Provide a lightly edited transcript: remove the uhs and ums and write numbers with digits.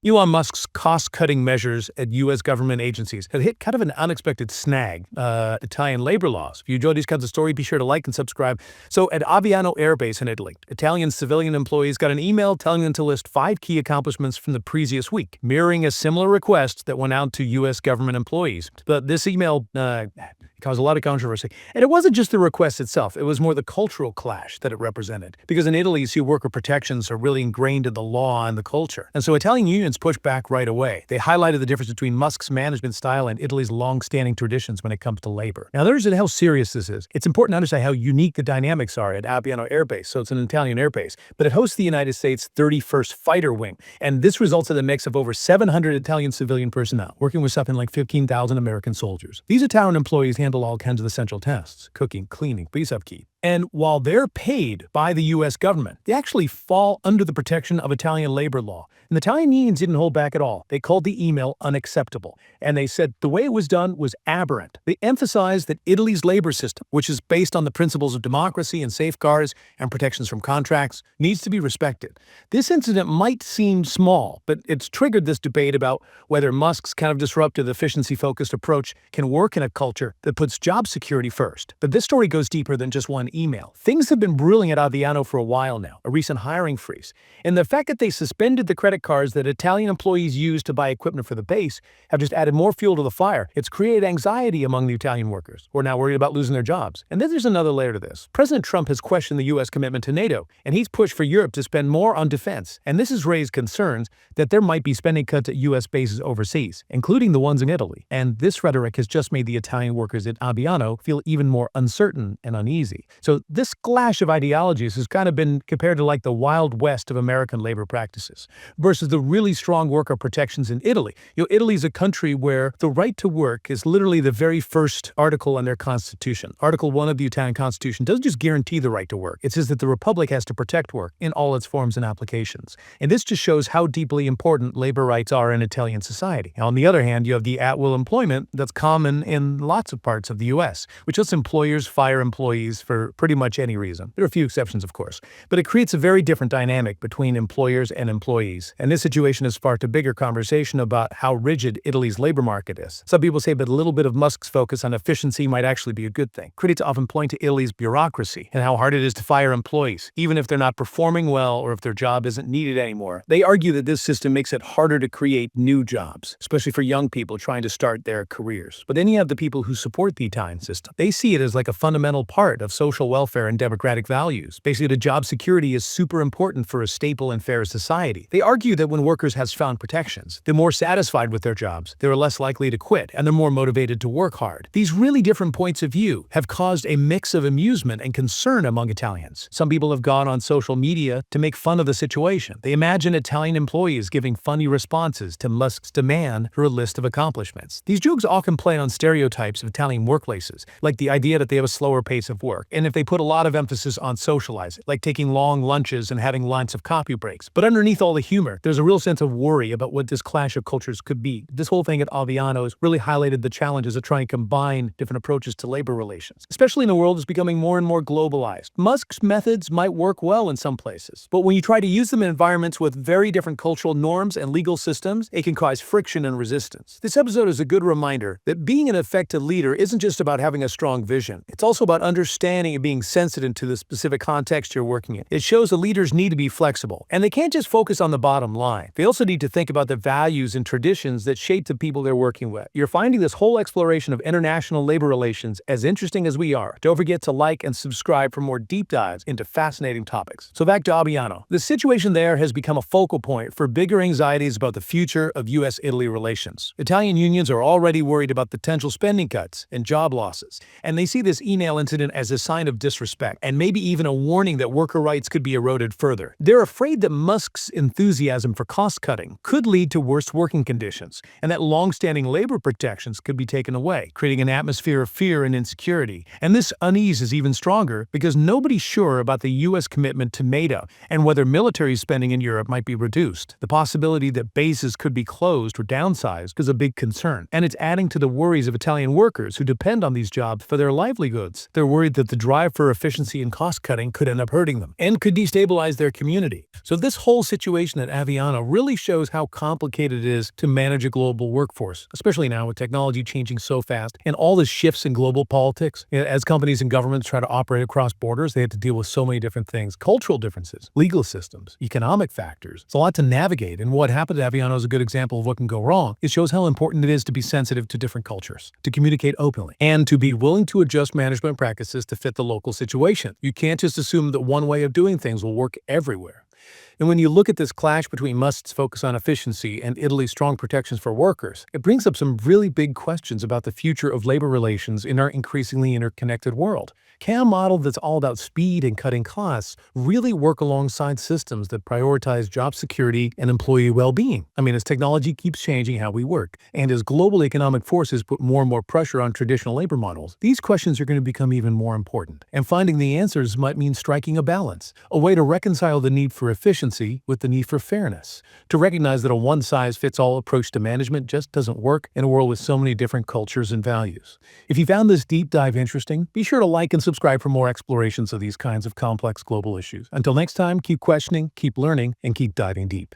Elon Musk's cost-cutting measures at U.S. government agencies have hit kind of an unexpected snag, Italian labor laws. If you enjoy these kinds of stories, be sure to like and subscribe. So at Aviano Air Base in Italy, Italian civilian employees got an email telling them to list 5 key accomplishments from the previous week, mirroring a similar request that went out to U.S. government employees. But this email caused a lot of controversy. And it wasn't just the request itself, it was more the cultural clash that it represented. Because in Italy, worker protections are really ingrained in the law and the culture. And so Italian unions pushed back right away. They highlighted the difference between Musk's management style and Italy's long-standing traditions when it comes to labor. Now, there's how serious this is. It's important to understand how unique the dynamics are at Aviano Air Base. So it's an Italian air base, but it hosts the United States 31st Fighter Wing. And this results in a mix of over 700 Italian civilian personnel, working with something like 15,000 American soldiers. These Italian employees handle all kinds of essential tasks: cooking, cleaning, upkeep. And while they're paid by the U.S. government, they actually fall under the protection of Italian labor law. And the Italian unions didn't hold back at all. They called the email unacceptable. And they said the way it was done was aberrant. They emphasized that Italy's labor system, which is based on the principles of democracy and safeguards and protections from contracts, needs to be respected. This incident might seem small, but it's triggered this debate about whether Musk's kind of disruptive, efficiency-focused approach can work in a culture that puts job security first. But this story goes deeper than just one email. Things have been brewing at Aviano for a while now, a recent hiring freeze. And the fact that they suspended the credit cards that Italian employees use to buy equipment for the base have just added more fuel to the fire. It's created anxiety among the Italian workers, who are now worried about losing their jobs. And then there's another layer to this. President Trump has questioned the U.S. commitment to NATO, and he's pushed for Europe to spend more on defense. And this has raised concerns that there might be spending cuts at U.S. bases overseas, including the ones in Italy. And this rhetoric has just made the Italian workers at Aviano feel even more uncertain and uneasy. So this clash of ideologies has kind of been compared to like the Wild West of American labor practices versus the really strong worker protections in Italy. Italy's a country where the right to work is literally the very first article in their constitution. Article 1 of the Italian constitution doesn't just guarantee the right to work. It says that the republic has to protect work in all its forms and applications. And this just shows how deeply important labor rights are in Italian society. Now, on the other hand, you have the at-will employment that's common in lots of parts of the U.S., which lets employers fire employees for pretty much any reason. There are a few exceptions, of course, but it creates a very different dynamic between employers and employees. And this situation has sparked a bigger conversation about how rigid Italy's labor market is. Some people say that a little bit of Musk's focus on efficiency might actually be a good thing. Critics often point to Italy's bureaucracy and how hard it is to fire employees, even if they're not performing well or if their job isn't needed anymore. They argue that this system makes it harder to create new jobs, especially for young people trying to start their careers. But then you have the people who support the Italian system. They see it as like a fundamental part of social welfare and democratic values. Basically, the job security is super important for a stable and fair society. They argue that when workers have found protections, they're more satisfied with their jobs, they're less likely to quit, and they're more motivated to work hard. These really different points of view have caused a mix of amusement and concern among Italians. Some people have gone on social media to make fun of the situation. They imagine Italian employees giving funny responses to Musk's demand for a list of accomplishments. These jokes often play on stereotypes of Italian workplaces, like the idea that they have a slower pace of work, and if they put a lot of emphasis on socializing, like taking long lunches and having lots of coffee breaks. But underneath all the humor, there's a real sense of worry about what this clash of cultures could be. This whole thing at Aviano has really highlighted the challenges of trying to combine different approaches to labor relations, especially in a world that's becoming more and more globalized. Musk's methods might work well in some places, but when you try to use them in environments with very different cultural norms and legal systems, it can cause friction and resistance. This episode is a good reminder that being an effective leader isn't just about having a strong vision. It's also about understanding and being sensitive to the specific context you're working in. It shows that leaders need to be flexible, and they can't just focus on the bottom line. They also need to think about the values and traditions that shape the people they're working with. You're finding this whole exploration of international labor relations as interesting as we are. Don't forget to like and subscribe for more deep dives into fascinating topics. So back to Aviano. The situation there has become a focal point for bigger anxieties about the future of U.S.-Italy relations. Italian unions are already worried about potential spending cuts and job losses, and they see this email incident as a sign of disrespect and maybe even a warning that worker rights could be eroded further. They're afraid that Musk's enthusiasm for cost-cutting could lead to worse working conditions, and that long-standing labor protections could be taken away, creating an atmosphere of fear and insecurity. And this unease is even stronger because nobody's sure about the U.S. commitment to NATO and whether military spending in Europe might be reduced. The possibility that bases could be closed or downsized is a big concern, and it's adding to the worries of Italian workers who depend on these jobs for their livelihoods. They're worried that the drive for efficiency and cost cutting could end up hurting them and could destabilize their community. So this whole situation at Aviano really shows how complicated it is to manage a global workforce, especially now with technology changing so fast and all the shifts in global politics. As companies and governments try to operate across borders, they have to deal with so many different things: cultural differences, legal systems, economic factors. It's a lot to navigate, and what happened at Aviano is a good example of what can go wrong. It shows how important it is to be sensitive to different cultures, to communicate openly, and to be willing to adjust management practices to fit the local situation. You can't just assume that one way of doing things will work everywhere. And when you look at this clash between Musk's focus on efficiency and Italy's strong protections for workers, it brings up some really big questions about the future of labor relations in our increasingly interconnected world. Can a model that's all about speed and cutting costs really work alongside systems that prioritize job security and employee well-being? As technology keeps changing how we work, and as global economic forces put more and more pressure on traditional labor models, these questions are going to become even more important. And finding the answers might mean striking a balance, a way to reconcile the need for efficiency with the need for fairness, to recognize that a one-size-fits-all approach to management just doesn't work in a world with so many different cultures and values. If you found this deep dive interesting, be sure to like and subscribe for more explorations of these kinds of complex global issues. Until next time, keep questioning, keep learning, and keep diving deep.